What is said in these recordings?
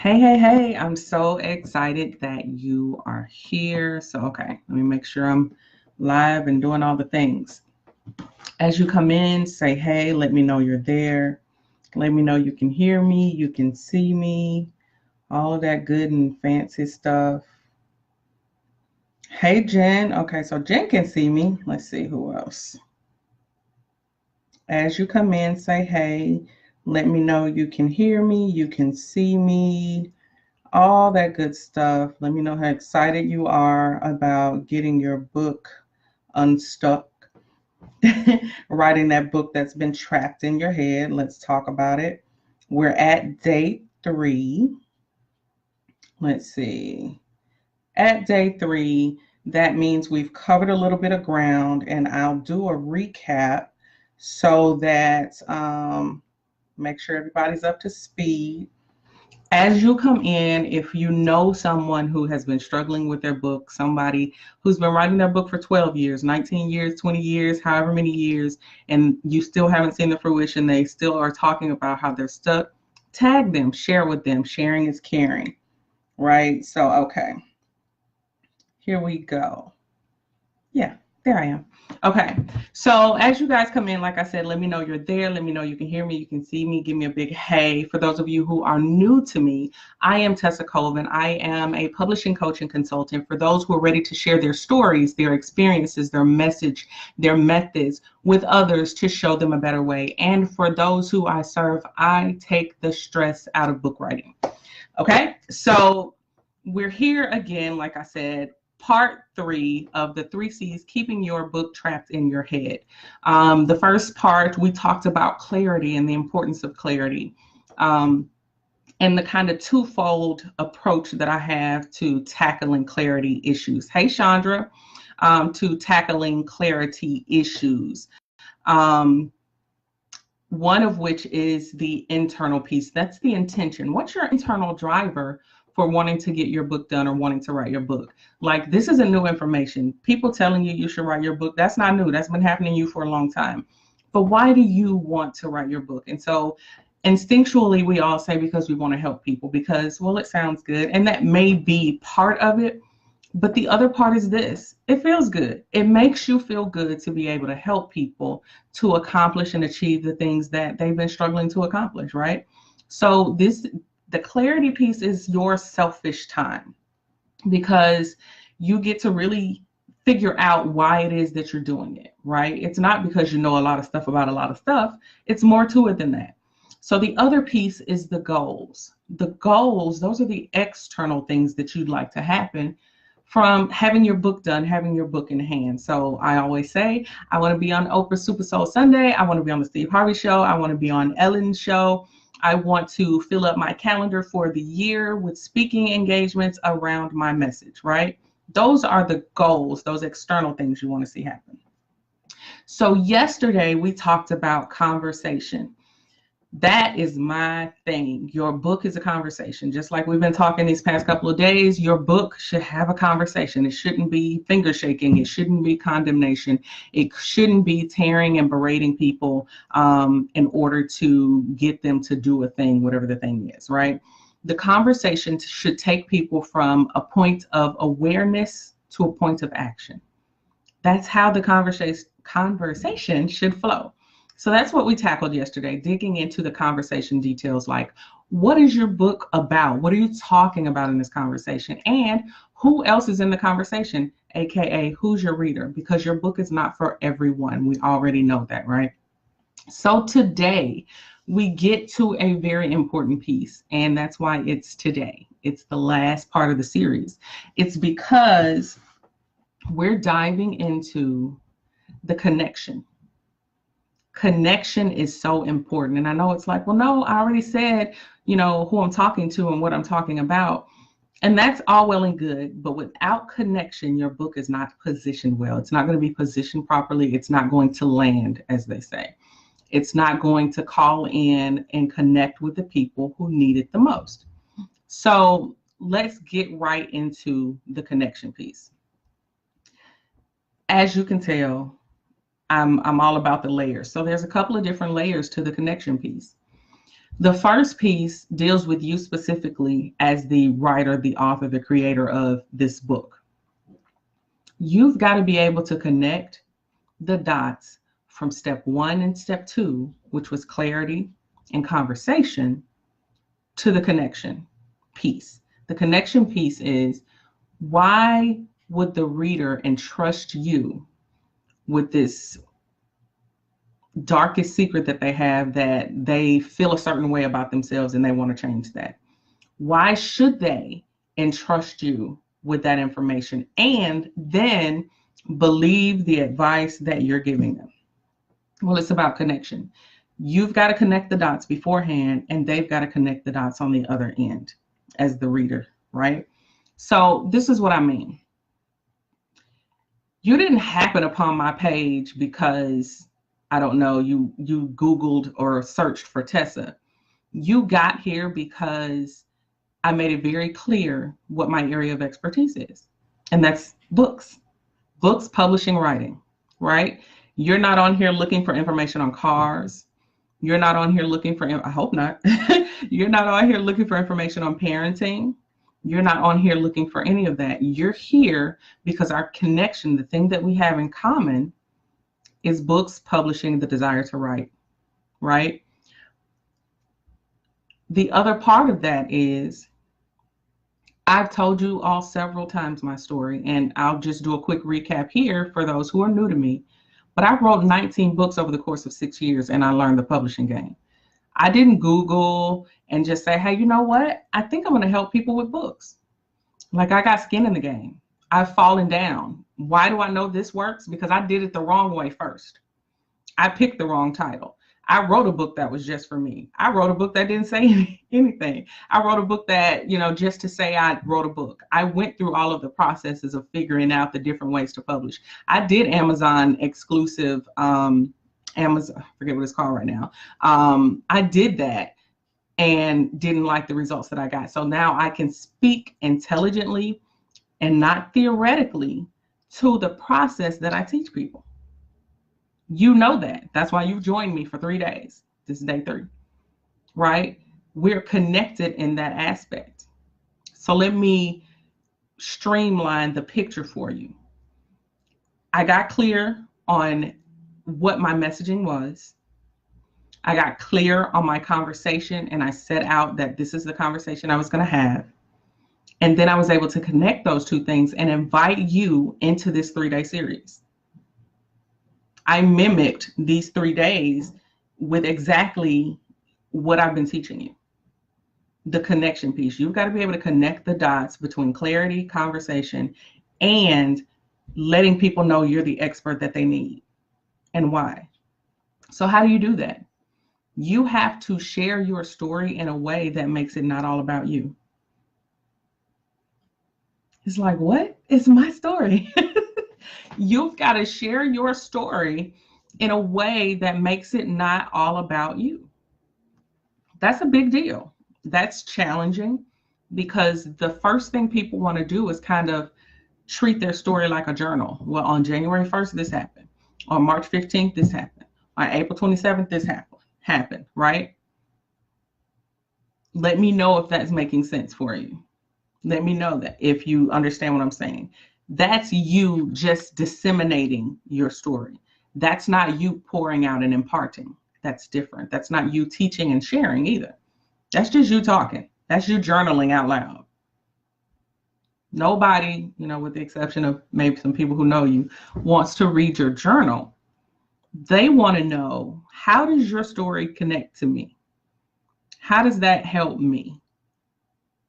Hey, I'm so excited that you are here. Okay, let me make sure I'm live and doing all the things. As you come in, say hey, let me know you're there. Let me know you can hear me, you can see me, all of that good and fancy stuff. Hey, Jen. Okay, so Jen can see me. Let's see who else. As you come in, say hey, let me know you can hear me, you can see me, all that good stuff. Let me know how excited you are about getting your book unstuck, writing that book that's been trapped in your head. Let's talk about it. We're at day 3. Let's see. At day 3, that means we've covered a little bit of ground, and I'll do a recap so that make sure everybody's up to speed. As you come in, if you know someone who has been struggling with their book, somebody who's been writing their book for 12 years, 19 years, 20 years, however many years, and you still haven't seen the fruition, they still are talking about how they're stuck, tag them, share with them. Sharing is caring, right? So, okay, here we go. Yeah, there I am. Okay, so as you guys come in, like I said, let me know you're there. Let me know you can hear me, you can see me. Give me a big hey. For those of you who are new to me, I am Tessa Colvin. I am a publishing coach and consultant for those who are ready to share their stories, their experiences, their message, their methods with others to show them a better way. And for those who I serve, I take the stress out of book writing. Okay, so we're here again, like I said, part 3 of the 3 C's, keeping your book trapped in your head. The first part, we talked about clarity and the importance of clarity, and the kind of twofold approach that I have to tackling clarity issues. Hey, Chandra, to tackling clarity issues. One of which is the internal piece. That's the intention. What's your internal driver for wanting to get your book done or wanting to write your book? Like, this isn't new information. People telling you should write your book, that's not new. That's been happening to you for a long time. But why do you want to write your book? And so instinctually, we all say because we want to help people, because, well, it sounds good. And that may be part of it. But the other part is this: it feels good. It makes you feel good to be able to help people to accomplish and achieve the things that they've been struggling to accomplish, right? So the clarity piece is your selfish time, because you get to really figure out why it is that you're doing it, right? It's not because you know a lot of stuff about a lot of stuff. It's more to it than that. So the other piece is the goals. The goals, those are the external things that you'd like to happen from having your book done, having your book in hand. So I always say, I want to be on Oprah Super Soul Sunday. I want to be on the Steve Harvey Show. I want to be on Ellen's show. I want to fill up my calendar for the year with speaking engagements around my message, right? Those are the goals, those external things you want to see happen. So yesterday we talked about conversation. That is my thing. Your book is a conversation. Just like we've been talking these past couple of days, your book should have a conversation. It shouldn't be finger shaking. It shouldn't be condemnation. It shouldn't be tearing and berating people in order to get them to do a thing, whatever the thing is, right? The conversation should take people from a point of awareness to a point of action. That's how the conversation should flow. So that's what we tackled yesterday, digging into the conversation details, like, what is your book about? What are you talking about in this conversation? And who else is in the conversation, AKA who's your reader? Because your book is not for everyone. We already know that, right? So today we get to a very important piece, and that's why it's today. It's the last part of the series. It's because we're diving into the connection. Connection is so important. And I know it's like, well, no, I already said, who I'm talking to and what I'm talking about. And that's all well and good. But without connection, your book is not positioned well. It's not going to be positioned properly. It's not going to land, as they say. It's not going to call in and connect with the people who need it the most. So let's get right into the connection piece. As you can tell, I'm all about the layers. So there's a couple of different layers to the connection piece. The first piece deals with you specifically as the writer, the author, the creator of this book. You've got to be able to connect the dots from step 1 and step 2, which was clarity and conversation, to the connection piece. The connection piece is, why would the reader entrust you with this darkest secret that they have, that they feel a certain way about themselves and they want to change that? Why should they entrust you with that information and then believe the advice that you're giving them? Well, it's about connection. You've got to connect the dots beforehand, and they've got to connect the dots on the other end as the reader, right? So this is what I mean. You didn't happen upon my page because, I don't know, you Googled or searched for Tessa. You got here because I made it very clear what my area of expertise is, and that's books, publishing, writing, right? You're not on here looking for information on cars. You're not on here looking for, I hope not. You're not on here looking for information on parenting. You're not on here looking for any of that. You're here because our connection, the thing that we have in common, is books, publishing, the desire to write, right? The other part of that is, I've told you all several times my story, and I'll just do a quick recap here for those who are new to me. But I wrote 19 books over the course of 6 years, and I learned the publishing game. I didn't Google and just say, hey, you know what? I think I'm going to help people with books. Like, I got skin in the game. I've fallen down. Why do I know this works? Because I did it the wrong way first. I picked the wrong title. I wrote a book that was just for me. I wrote a book that didn't say anything. I wrote a book that, just to say I wrote a book. I went through all of the processes of figuring out the different ways to publish. I did Amazon exclusive, Amazon, I forget what it's called right now. I did that and didn't like the results that I got. So now I can speak intelligently and not theoretically to the process that I teach people. You know that. That's why you've joined me for 3 days. This is day 3, right? We're connected in that aspect. So let me streamline the picture for you. I got clear on what my messaging was. I got clear on my conversation, and I set out that this is the conversation I was going to have. And then I was able to connect those two things and invite you into this 3-day series. I mimicked these 3 days with exactly what I've been teaching you. The connection piece. You've got to be able to connect the dots between clarity, conversation, and letting people know you're the expert that they need and why. So how do you do that? You have to share your story in a way that makes it not all about you. It's like, what? It's my story. You've got to share your story in a way that makes it not all about you. That's a big deal. That's challenging, because the first thing people want to do is kind of treat their story like a journal. Well, on January 1st, this happened. On March 15th, this happened. On April 27th, this happened, right? Let me know if that's making sense for you. Let me know that if you understand what I'm saying. That's you just disseminating your story. That's not you pouring out and imparting. That's different. That's not you teaching and sharing either. That's just you talking. That's you journaling out loud. Nobody, with the exception of maybe some people who know you, wants to read your journal. They want to know, how does your story connect to me? How does that help me?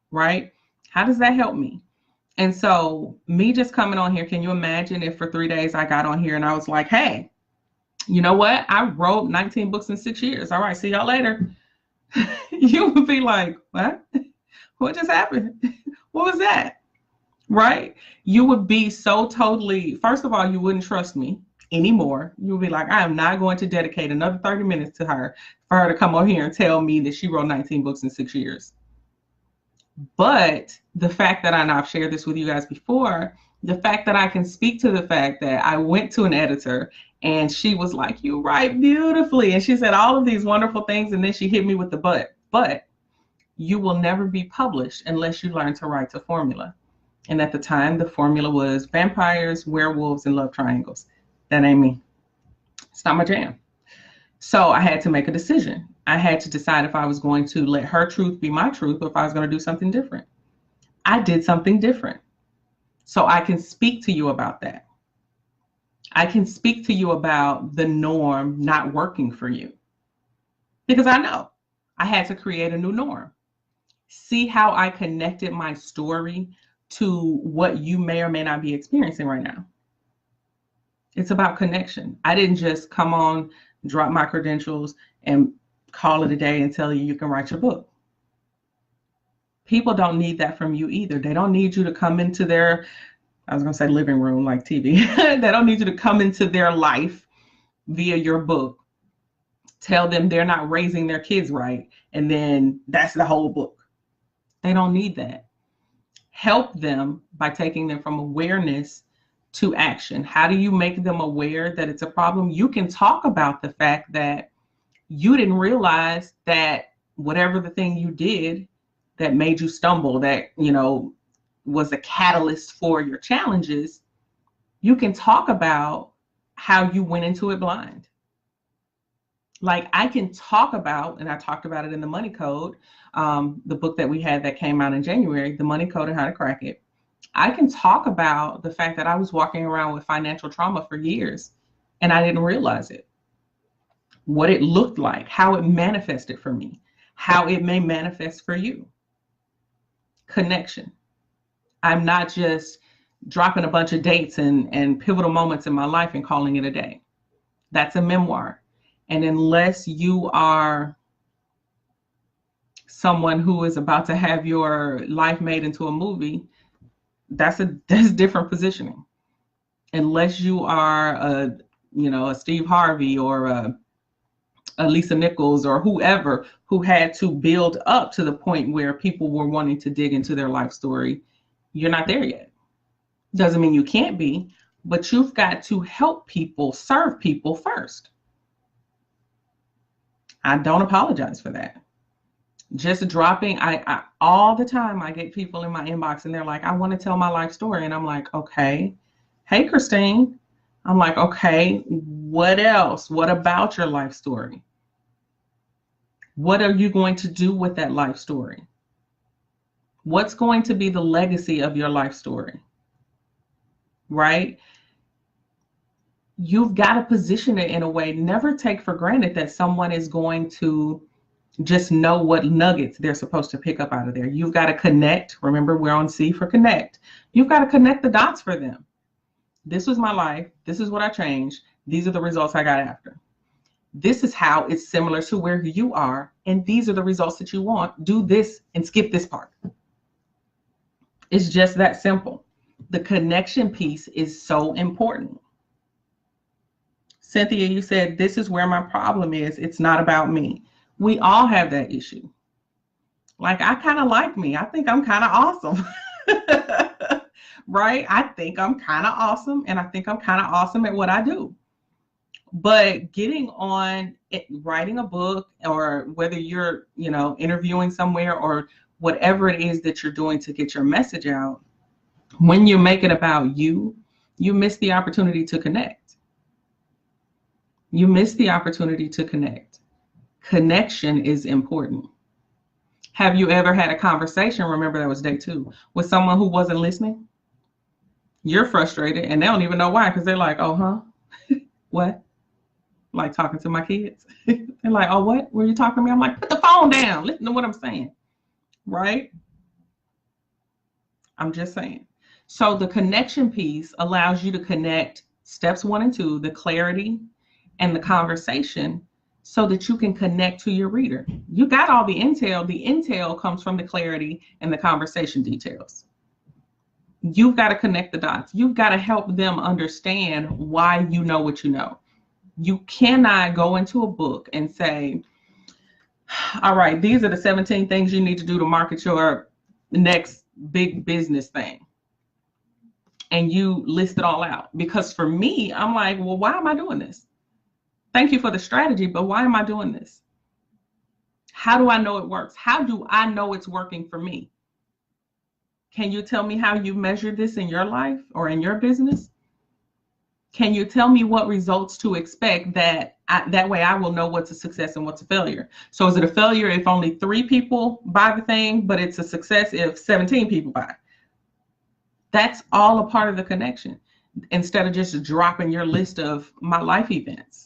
Right? How does that help me? And so me just coming on here, can you imagine if for 3 days I got on here and I was like, hey, you know what? I wrote 19 books in 6 years. All right, see y'all later. You would be like, what? What just happened? What was that? Right? You would be so totally, first of all, you wouldn't trust me anymore. You would be like, I am not going to dedicate another 30 minutes to her for her to come on here and tell me that she wrote 19 books in 6 years. But the fact that, and I've shared this with you guys before, the fact that I can speak to the fact that I went to an editor and she was like, you write beautifully. And she said all of these wonderful things. And then she hit me with the but. but you will never be published unless you learn to write to formula. And at the time, the formula was vampires, werewolves, and love triangles. That ain't me. It's not my jam. So I had to make a decision. I had to decide if I was going to let her truth be my truth or if I was going to do something different. I did something different. So I can speak to you about that. I can speak to you about the norm not working for you. Because I know I had to create a new norm. See how I connected my story to what you may or may not be experiencing right now. It's about connection. I didn't just come on, drop my credentials, and call it a day and tell you you can write your book. People don't need that from you either. They don't need you to come into their, I was going to say living room like TV. They don't need you to come into their life via your book. Tell them they're not raising their kids right, and then that's the whole book. They don't need that. Help them by taking them from awareness to action. How do you make them aware that it's a problem? You can talk about the fact that you didn't realize that whatever the thing you did that made you stumble, that, was a catalyst for your challenges, you can talk about how you went into it blind. Like I can talk about, and I talked about it in the Money Code, the book that we had that came out in January, The Money Code and How to Crack It. I can talk about the fact that I was walking around with financial trauma for years and I didn't realize it. What it looked like, how it manifested for me, how it may manifest for you. Connection. I'm not just dropping a bunch of dates and pivotal moments in my life and calling it a day. That's a memoir. And unless you are someone who is about to have your life made into a movie, that's different positioning. Unless you are a Steve Harvey or a Lisa Nichols or whoever who had to build up to the point where people were wanting to dig into their life story, you're not there yet. Doesn't mean you can't be, but you've got to help people, serve people first. I don't apologize for that. Just dropping, I all the time I get people in my inbox and they're like, I want to tell my life story. And I'm like, okay. Hey, Christine. I'm like, okay, what else? What about your life story? What are you going to do with that life story? What's going to be the legacy of your life story? Right? You've got to position it in a way, never take for granted that someone is going to just know what nuggets they're supposed to pick up out of there. You've got to connect. Remember, we're on C for connect. You've got to connect the dots for them. This was my life. This is what I changed. These are the results I got after. This is how it's similar to where you are. And these are the results that you want. Do this and skip this part. It's just that simple. The connection piece is so important. Cynthia, you said, this is where my problem is. It's not about me. We all have that issue. Like, I kind of like me. I think I'm kind of awesome. Right? I think I'm kind of awesome. And I think I'm kind of awesome at what I do. But getting on it, writing a book, or whether you're, interviewing somewhere or whatever it is that you're doing to get your message out, when you make it about you, you miss the opportunity to connect. You miss the opportunity to connect. Connection is important. Have you ever had a conversation, remember that was day 2, with someone who wasn't listening? You're frustrated and they don't even know why, because they're like, oh, huh? What? Like talking to my kids. They're like, oh, what? Were you talking to me? I'm like, put the phone down. Listen to what I'm saying. Right? I'm just saying. So the connection piece allows you to connect steps 1 and 2, the clarity and the conversation, so that you can connect to your reader. You got all the intel. The intel comes from the clarity and the conversation details. You've got to connect the dots. You've got to help them understand why you know what you know. You cannot go into a book and say, all right, these are the 17 things you need to do to market your next big business thing. And you list it all out. Because for me, I'm like, well, why am I doing this? Thank you for the strategy, but why am I doing this? How do I know it works? How do I know it's working for me? Can you tell me how you measure this in your life or in your business? Can you tell me what results to expect that way I will know what's a success and what's a failure? So is it a failure if only 3 people buy the thing, but it's a success if 17 people buy? That's all a part of the connection, instead of just dropping your list of my life events.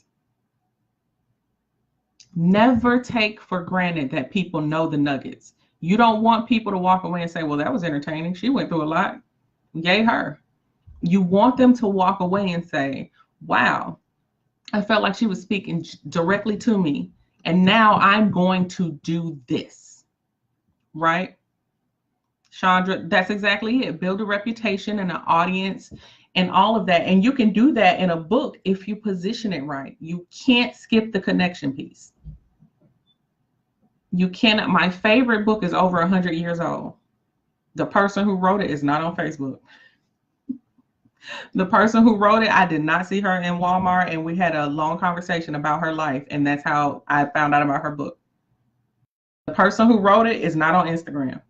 Never take for granted that people know the nuggets. You don't want people to walk away and say, well, that was entertaining. She went through a lot. Yay, her. You want them to walk away and say, wow, I felt like she was speaking directly to me. And now I'm going to do this. Right? Chandra, that's exactly it. Build a reputation and an audience and all of that. And you can do that in a book if you position it right. You can't skip the connection piece. You cannot. My favorite book is over 100 years old. The person who wrote it is not on Facebook. The person who wrote it, I did not see her in Walmart, and we had a long conversation about her life, and that's how I found out about her book. The person who wrote it is not on Instagram.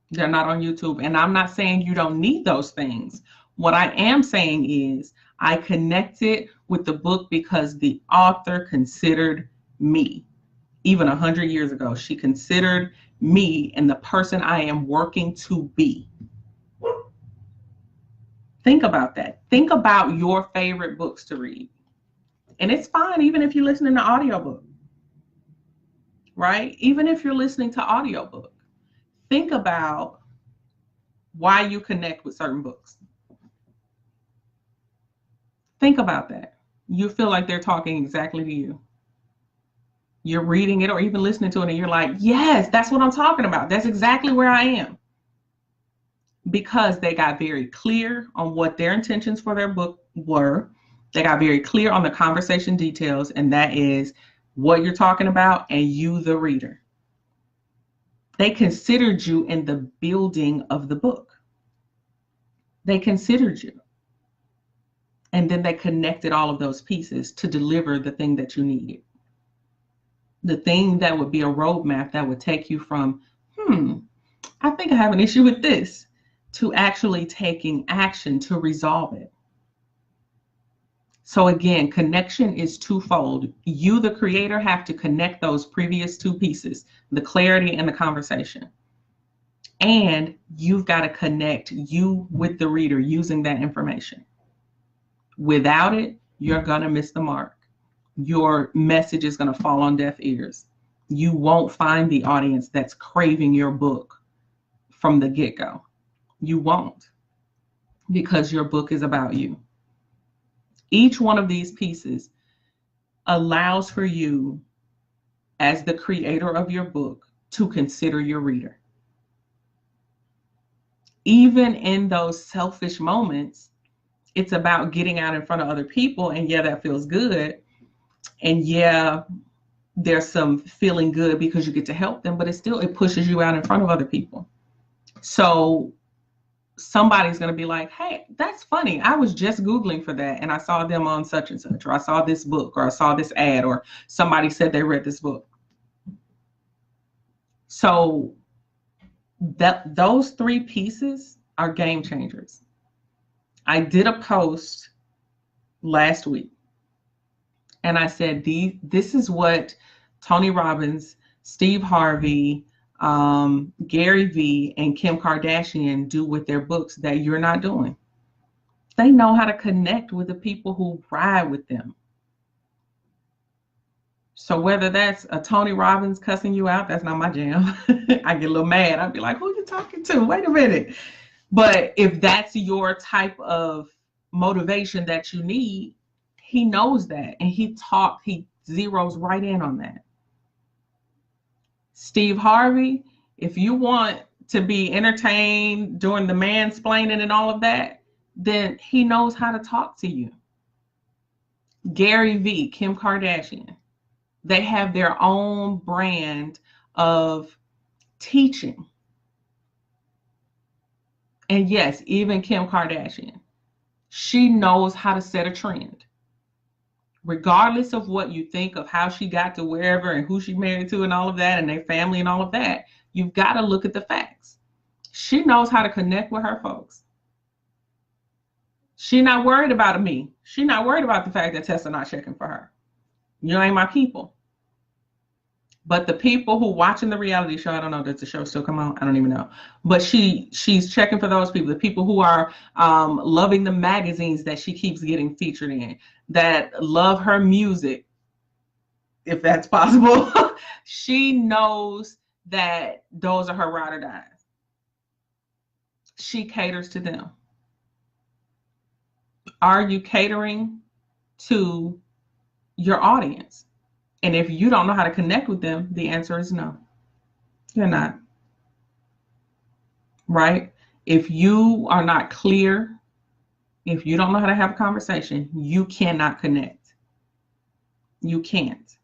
They're not on YouTube. And I'm not saying you don't need those things. What I am saying is I connected with the book because the author considered me. Even 100 years ago, she considered me and the person I am working to be. Think about that. Think about your favorite books to read. And it's fine even if you're listening to audiobook, right? Even if you're listening to audiobook, think about why you connect with certain books. Think about that. You feel like they're talking exactly to you. You're reading it or even listening to it and you're like, yes, that's what I'm talking about. That's exactly where I am. Because they got very clear on what their intentions for their book were. They got very clear on the conversation details, and that is what you're talking about and you, the reader. They considered you in the building of the book. They considered you. And then they connected all of those pieces to deliver the thing that you needed. The thing that would be a roadmap that would take you from, I think I have an issue with this, to actually taking action to resolve it. So again, connection is twofold. You, the creator, have to connect those previous 2 pieces, the clarity and the conversation. And you've got to connect you with the reader using that information. Without it, you're going to miss the mark. Your message is going to fall on deaf ears. You won't find the audience that's craving your book from the get-go. You won't, because your book is about you. Each one of these pieces allows for you, as the creator of your book, to consider your reader. Even in those selfish moments, it's about getting out in front of other people. And yeah, that feels good. And yeah, there's some feeling good because you get to help them, but it pushes you out in front of other people. So somebody's going to be like, hey, that's funny. I was just Googling for that and I saw them on such and such, or I saw this book, or I saw this ad, or somebody said they read this book. So those 3 pieces are game changers. I did a post last week and I said, this is what Tony Robbins, Steve Harvey, Gary Vee, and Kim Kardashian do with their books that you're not doing. They know how to connect with the people who ride with them. So whether that's a Tony Robbins cussing you out, that's not my jam. I get a little mad. I'd be like, who are you talking to? Wait a minute. But if that's your type of motivation that you need, he knows that. And he zeroes right in on that. Steve Harvey, if you want to be entertained during the mansplaining and all of that, then he knows how to talk to you. Gary Vee, Kim Kardashian, they have their own brand of teaching. And yes, even Kim Kardashian, she knows how to set a trend, regardless of what you think of how she got to wherever and who she married to and all of that and their family and all of that, you've got to look at the facts. She knows how to connect with her folks. She's not worried about me. She's not worried about the fact that Tessa not checking for her. You ain't my people. But the people who watching the reality show, I don't know, does the show still come on? I don't even know. But she's checking for those people, the people who are loving the magazines that she keeps getting featured in, that love her music, if that's possible. She knows that those are her ride or dies. She caters to them. Are you catering to your audience? And if you don't know how to connect with them, the answer is no. You're not. Right? If you are not clear, if you don't know how to have a conversation, you cannot connect. You can't.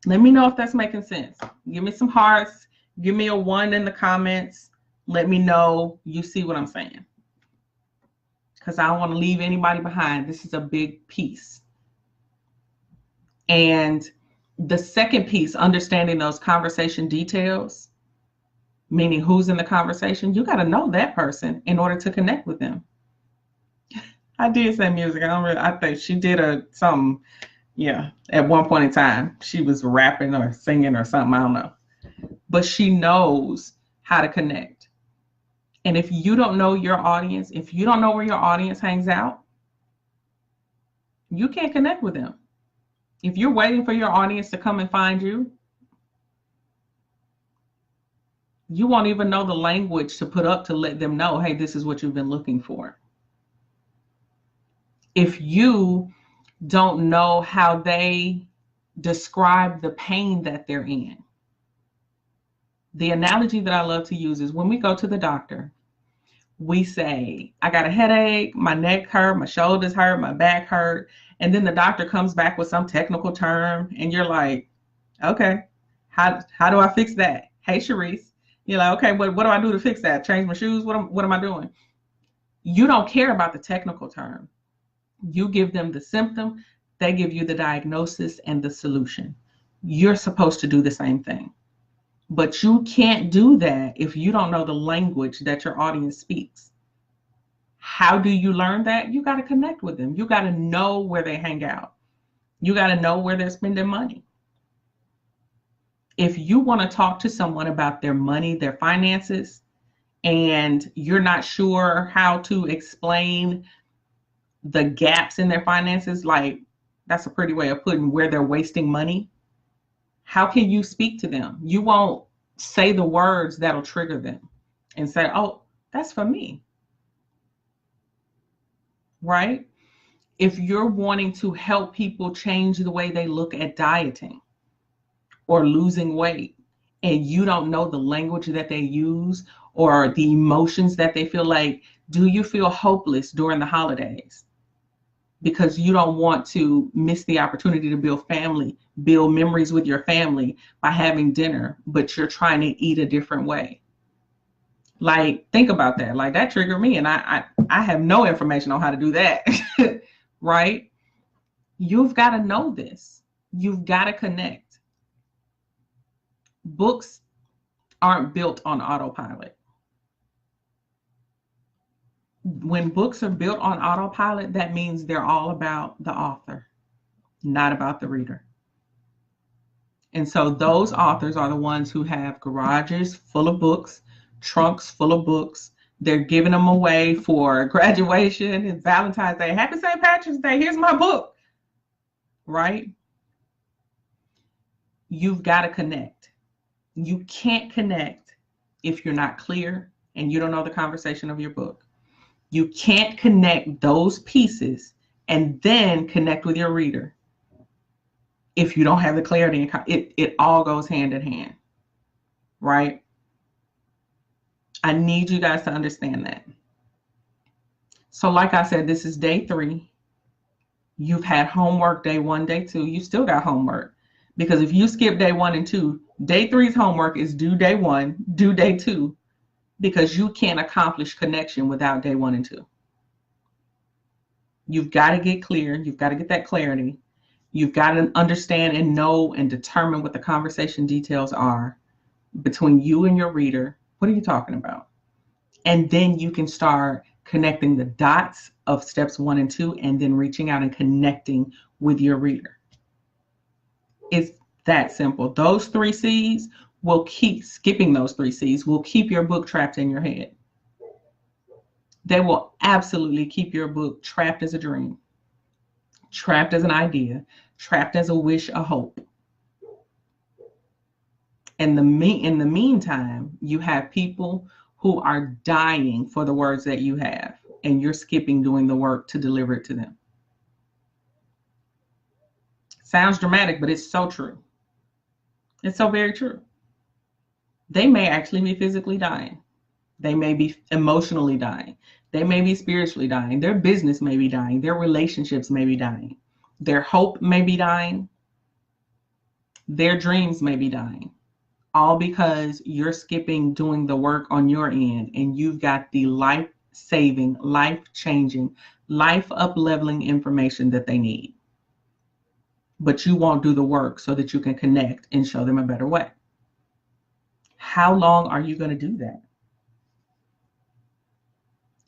Let me know if that's making sense. Give me some hearts. Give me a 1 in the comments. Let me know you see what I'm saying. Because I don't want to leave anybody behind. This is a big piece. And the second piece, understanding those conversation details, meaning who's in the conversation, you got to know that person in order to connect with them. I did say music. I think she did something, yeah, at one point in time. She was rapping or singing or something, I don't know. But she knows how to connect. And if you don't know your audience, if you don't know where your audience hangs out, you can't connect with them. If you're waiting for your audience to come and find you, you won't even know the language to put up to let them know, hey, this is what you've been looking for. If you don't know how they describe the pain that they're in. The analogy that I love to use is when we go to the doctor, we say, I got a headache, my neck hurt, my shoulders hurt, my back hurt. And then the doctor comes back with some technical term and you're like, okay, how do I fix that? Hey, Sharice. You're like, okay, what do I do to fix that? Change my shoes? What am I doing? You don't care about the technical term. You give them the symptom, they give you the diagnosis and the solution. You're supposed to do the same thing. But you can't do that if you don't know the language that your audience speaks. How do you learn that? You got to connect with them. You got to know where they hang out. You got to know where they're spending money. If you want to talk to someone about their money, their finances, and you're not sure how to explain the gaps in their finances, like that's a pretty way of putting where they're wasting money, how can you speak to them? You won't say the words that'll trigger them and say, oh, that's for me. Right? If you're wanting to help people change the way they look at dieting or losing weight, and you don't know the language that they use or the emotions that they feel, like, do you feel hopeless during the holidays? Because you don't want to miss the opportunity to build memories with your family by having dinner, but you're trying to eat a different way. Like, think about that. Like, that triggered me, and I have no information on how to do that. Right? You've got to know this. You've got to connect. Books aren't built on autopilot. When books are built on autopilot, that means they're all about the author, not about the reader. And so those authors are the ones who have garages full of books, trunks full of books. They're giving them away for graduation and Valentine's Day. Happy St. Patrick's Day. Here's my book. Right? You've got to connect. You can't connect if you're not clear and you don't know the conversation of your book. You can't connect those pieces and then connect with your reader if you don't have the clarity. It all goes hand in hand, right? I need you guys to understand that. So like I said, this is day 3. You've had homework day 1, day 2. You still got homework, because if you skip day 1 and 2, day 3's homework is due day 1, due day 2. Because you can't accomplish connection without day 1 and 2. You've got to get clear. You've got to get that clarity. You've got to understand and know and determine what the conversation details are between you and your reader. What are you talking about? And then you can start connecting the dots of steps 1 and 2, and then reaching out and connecting with your reader. It's that simple. Those 3 C's will keep skipping those 3 C's will keep your book trapped in your head. They will absolutely keep your book trapped as a dream, trapped as an idea, trapped as a wish, a hope. In the meantime, you have people who are dying for the words that you have, and you're skipping doing the work to deliver it to them. Sounds dramatic, but it's so true. It's so very true. They may actually be physically dying. They may be emotionally dying. They may be spiritually dying. Their business may be dying. Their relationships may be dying. Their hope may be dying. Their dreams may be dying. All because you're skipping doing the work on your end, and you've got the life-saving, life-changing, life-up-leveling information that they need. But you won't do the work so that you can connect and show them a better way. How long are you going to do that?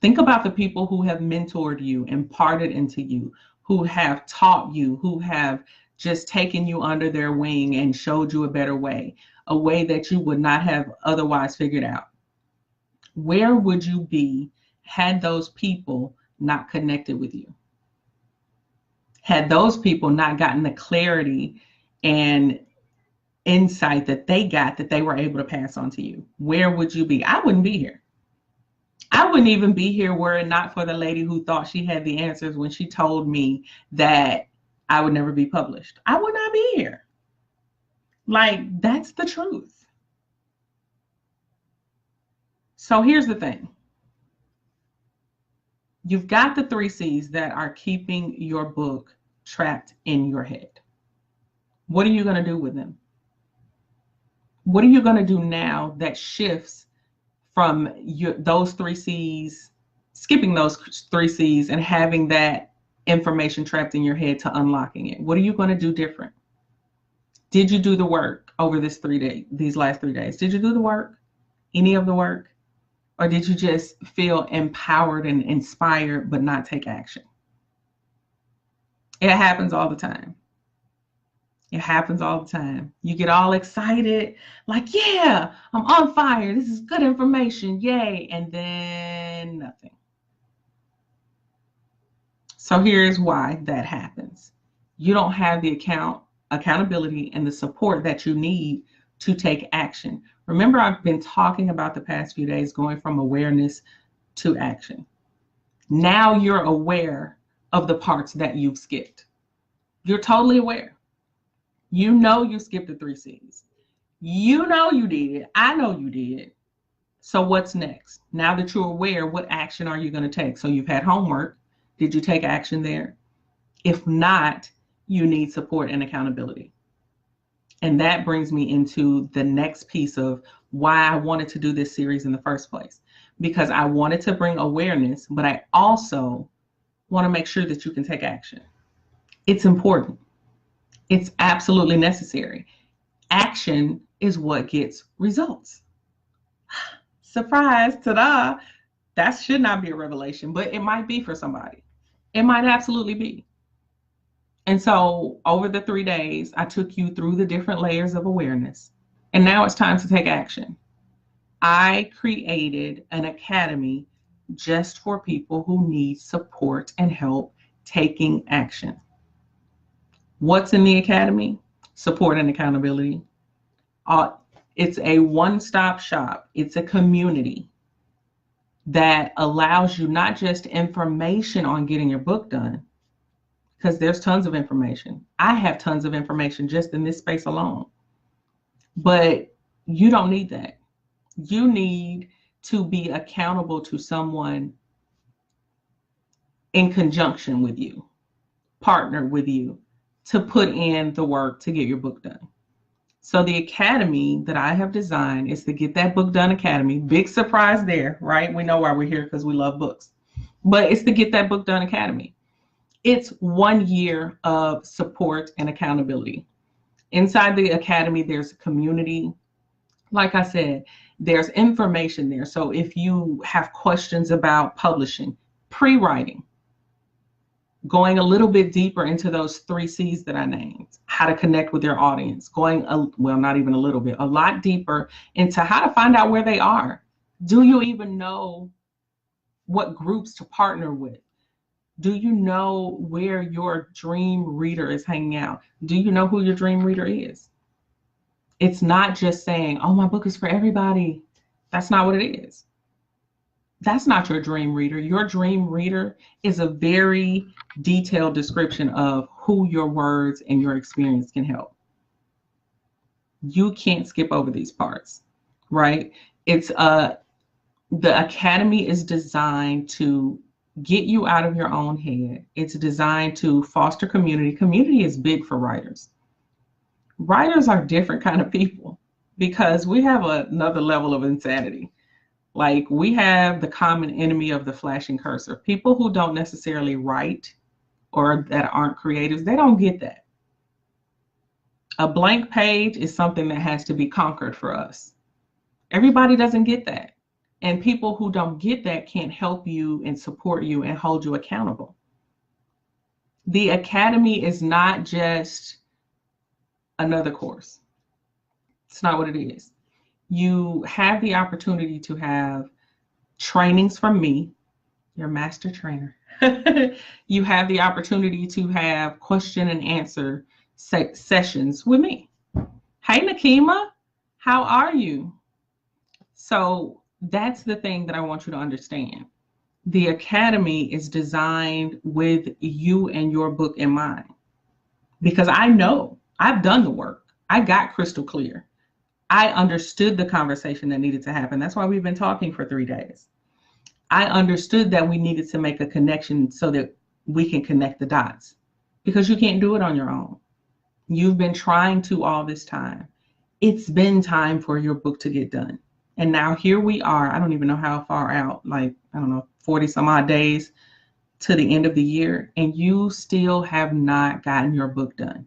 Think about the people who have mentored you, imparted into you, who have taught you, who have just taken you under their wing and showed you a better way, a way that you would not have otherwise figured out. Where would you be had those people not connected with you? Had those people not gotten the clarity and insight that they got, that they were able to pass on to you? Where would you be? I wouldn't be here. I wouldn't even be here were it not for the lady who thought she had the answers when she told me that I would never be published. I would not be here. Like, that's the truth. So here's the thing. You've got the 3 C's that are keeping your book trapped in your head. What are you going to do with them? What are you going to do now that shifts from those 3 C's, skipping those 3 C's and having that information trapped in your head to unlocking it? What are you going to do different? Did you do the work over these last 3 days? Did you do the work? Any of the work? Or did you just feel empowered and inspired but not take action? It happens all the time. It happens all the time. You get all excited, like, yeah, I'm on fire. This is good information. Yay. And then nothing. So here's why that happens. You don't have the accountability and the support that you need to take action. Remember, I've been talking about the past few days going from awareness to action. Now you're aware of the parts that you've skipped. You're totally aware. You know you skipped the 3 C's. You know you did. I know you did. So what's next? Now that you're aware, what action are you going to take? So you've had homework. Did you take action there? If not, you need support and accountability. And that brings me into the next piece of why I wanted to do this series in the first place. Because I wanted to bring awareness, but I also want to make sure that you can take action. It's important. It's absolutely necessary. Action is what gets results. Surprise, ta-da. That should not be a revelation, but it might be for somebody. It might absolutely be. And so over the 3 days, I took you through the different layers of awareness. And now it's time to take action. I created an academy just for people who need support and help taking action. What's in the academy? Support and accountability. It's a one-stop shop. It's a community that allows you not just information on getting your book done, because there's tons of information. I have tons of information just in this space alone. But you don't need that. You need to be accountable to someone in conjunction with you, partner with you, to put in the work to get your book done. So the academy that I have designed is the Get That Book Done Academy. Big surprise there, right? We know why we're here, because we love books. But it's the Get That Book Done Academy. It's 1 year of support and accountability. Inside the academy, there's a community. Like I said, there's information there. So if you have questions about publishing, pre-writing, going a little bit deeper into those 3 C's that I named, how to connect with your audience, going, well, not even a little bit, a lot deeper into how to find out where they are. Do you even know what groups to partner with? Do you know where your dream reader is hanging out? Do you know who your dream reader is? It's not just saying, oh, my book is for everybody. That's not what it is. That's not your dream reader. Your dream reader is a very detailed description of who your words and your experience can help. You can't skip over these parts, right? The academy is designed to get you out of your own head. It's designed to foster community. Community is big for writers. Writers are different kind of people because we have another level of insanity. Like, we have the common enemy of the flashing cursor. People who don't necessarily write or that aren't creatives, they don't get that. A blank page is something that has to be conquered for us. Everybody doesn't get that. And people who don't get that can't help you and support you and hold you accountable. The academy is not just another course. It's not what it is. You have the opportunity to have trainings from me, your master trainer. You have the opportunity to have question and answer sessions with me. Hey, Nakima, how are you? So that's the thing that I want you to understand. The academy is designed with you and your book in mind, because I know I've done the work. I got crystal clear. I understood the conversation that needed to happen. That's why we've been talking for 3 days. I understood that we needed to make a connection so that we can connect the dots, because you can't do it on your own. You've been trying to all this time. It's been time for your book to get done. And now here we are. I don't even know how far out, like, I don't know, 40 some odd days to the end of the year. And you still have not gotten your book done.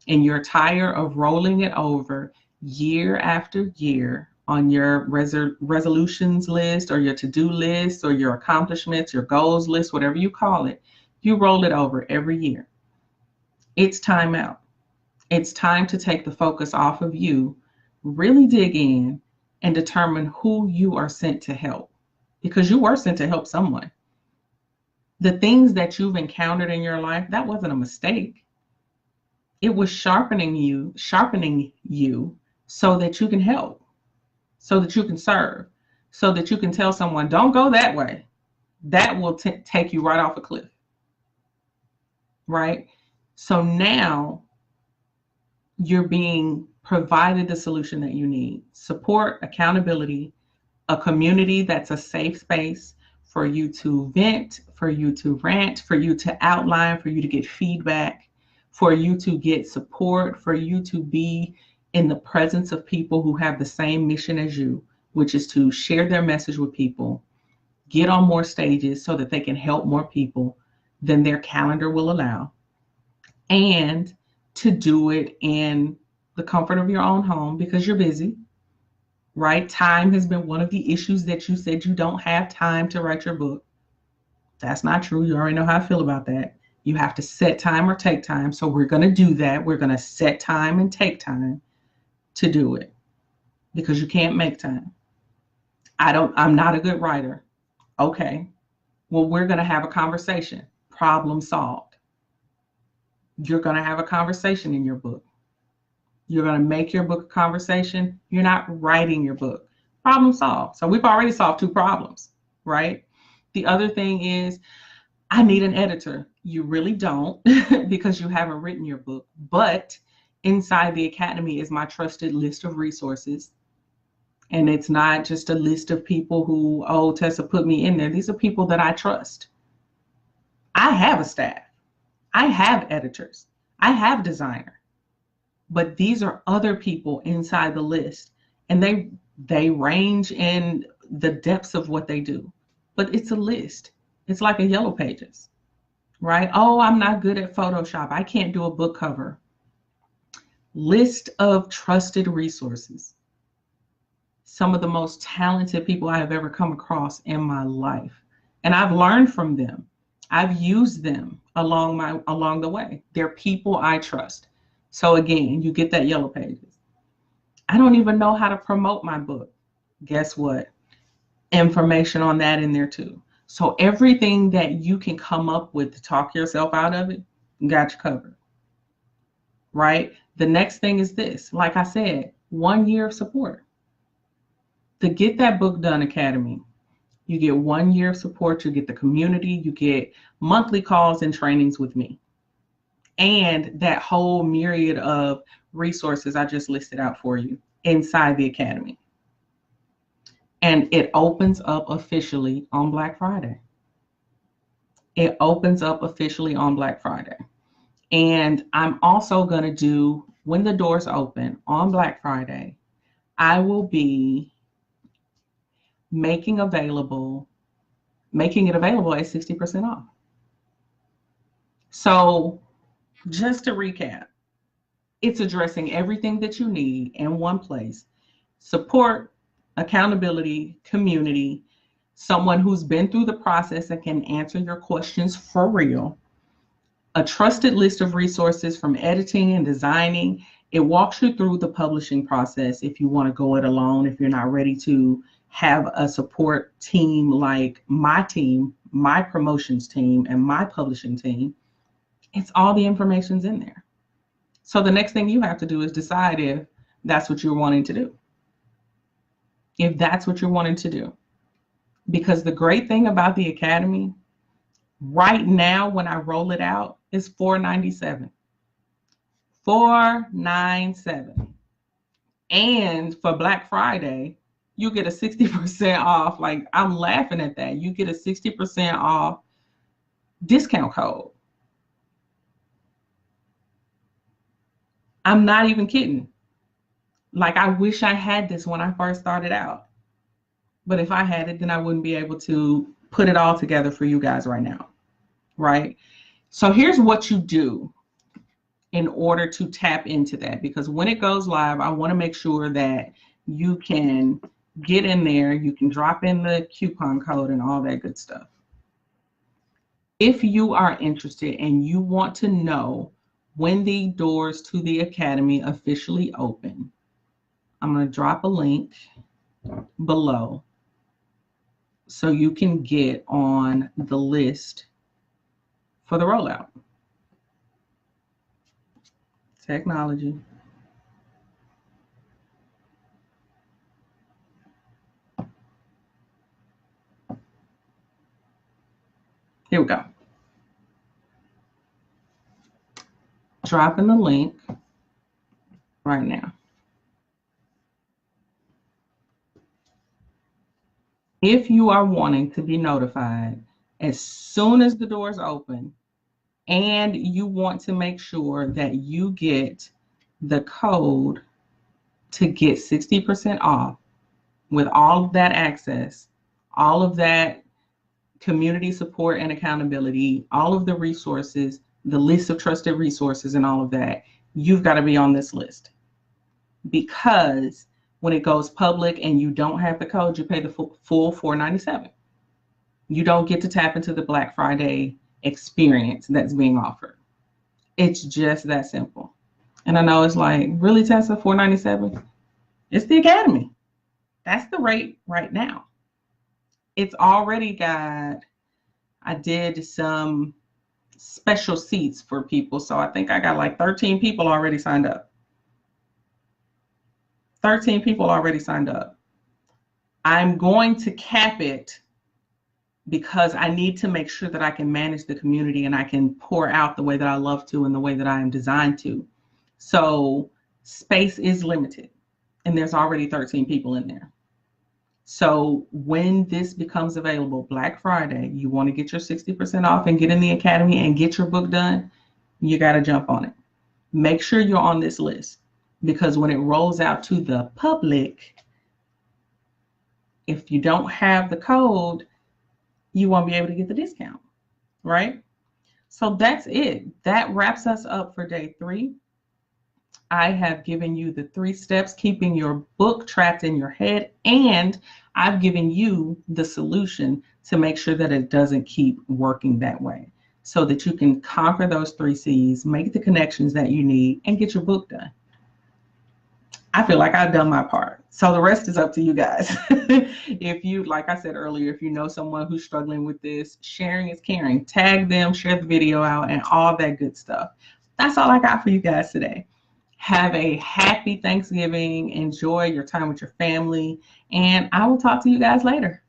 And you're tired of rolling it over year after year on your resolutions list or your to-do list or your accomplishments, your goals list, whatever you call it. You roll it over every year. It's time out. It's time to take the focus off of you, really dig in and determine who you are sent to help, because you were sent to help someone. The things that you've encountered in your life, that wasn't a mistake. It was sharpening you so that you can help, so that you can serve, so that you can tell someone, don't go that way. That will take you right off a cliff, right? So now you're being provided the solution that you need: support, accountability, a community that's a safe space for you to vent, for you to rant, for you to outline, for you to get feedback, for you to get support, for you to be in the presence of people who have the same mission as you, which is to share their message with people, get on more stages so that they can help more people than their calendar will allow, and to do it in the comfort of your own home because you're busy, right? Time has been one of the issues that you said you don't have time to write your book. That's not true. You already know how I feel about that. You have to set time or take time. So we're going to do that. We're going to set time and take time to do it, because you can't make time. I'm not a good writer. Okay. Well, we're going to have a conversation. Problem solved. You're going to have a conversation in your book. You're going to make your book a conversation. You're not writing your book. Problem solved. So we've already solved 2 problems, right? The other thing is, I need an editor. You really don't, because you haven't written your book. But inside the academy is my trusted list of resources. And it's not just a list of people who, oh, Tessa put me in there. These are people that I trust. I have a staff. I have editors. I have designer. But these are other people inside the list. And they range in the depths of what they do. But it's a list. It's like a Yellow Pages. right? Oh, I'm not good at Photoshop. I can't do a book cover. List of trusted resources. Some of the most talented people I have ever come across in my life. And I've learned from them. I've used them along the way. They're people I trust. So again, you get that Yellow Pages. I don't even know how to promote my book. Guess what? Information on that in there too. So everything that you can come up with to talk yourself out of it, got you covered. Right? The next thing is this. Like I said, 1 year of support. To get that Book Done Academy, you get 1 year of support, you get the community, you get monthly calls and trainings with me, and that whole myriad of resources I just listed out for you inside the academy. And it opens up officially on Black Friday. It opens up officially on Black Friday. And I'm also going to do, when the doors open on Black Friday, I will be making it available at 60% off. So just to recap, it's addressing everything that you need in one place: support, accountability, community, someone who's been through the process and can answer your questions for real, a trusted list of resources from editing and designing. It walks you through the publishing process if you want to go it alone, if you're not ready to have a support team like my team, my promotions team, and my publishing team. It's all the information's in there. So the next thing you have to do is decide if that's what you're wanting to do. If that's what you're wanting to do. Because the great thing about the Academy, right now when I roll it out, is $497. $497. And for Black Friday, you get a 60% off. Like, I'm laughing at that. You get a 60% off discount code. I'm not even kidding. Like, I wish I had this when I first started out. But if I had it, then I wouldn't be able to put it all together for you guys right now. Right? So here's what you do in order to tap into that. Because when it goes live, I want to make sure that you can get in there, you can drop in the coupon code and all that good stuff. If you are interested and you want to know when the doors to the Academy officially open, I'm going to drop a link below so you can get on the list for the rollout. Technology. Here we go. Dropping the link right now. If you are wanting to be notified as soon as the doors open, and you want to make sure that you get the code to get 60% off with all of that access, all of that community support and accountability, all of the resources, the list of trusted resources and all of that, you've got to be on this list. Because when it goes public and you don't have the code, you pay the full $497. You don't get to tap into the Black Friday experience that's being offered. It's just that simple. And I know it's like, really, Tessa, $497? It's the Academy. That's the rate right now. It's already got, I did some special seats for people. So I think I got like 13 people already signed up. 13 people already signed up. I'm going to cap it because I need to make sure that I can manage the community and I can pour out the way that I love to and the way that I am designed to. So space is limited and there's already 13 people in there. So when this becomes available, Black Friday, you want to get your 60% off and get in the Academy and get your book done, you got to jump on it. Make sure you're on this list, because when it rolls out to the public, if you don't have the code, you won't be able to get the discount, right? So that's it. That wraps us up for day 3. I have given you the 3 steps keeping your book trapped in your head, and I've given you the solution to make sure that it doesn't keep working that way, so that you can conquer those 3 C's, make the connections that you need, and get your book done. I feel like I've done my part. So the rest is up to you guys. If you, like I said earlier, if you know someone who's struggling with this, sharing is caring. Tag them, share the video out, and all that good stuff. That's all I got for you guys today. Have a happy Thanksgiving. Enjoy your time with your family. And I will talk to you guys later.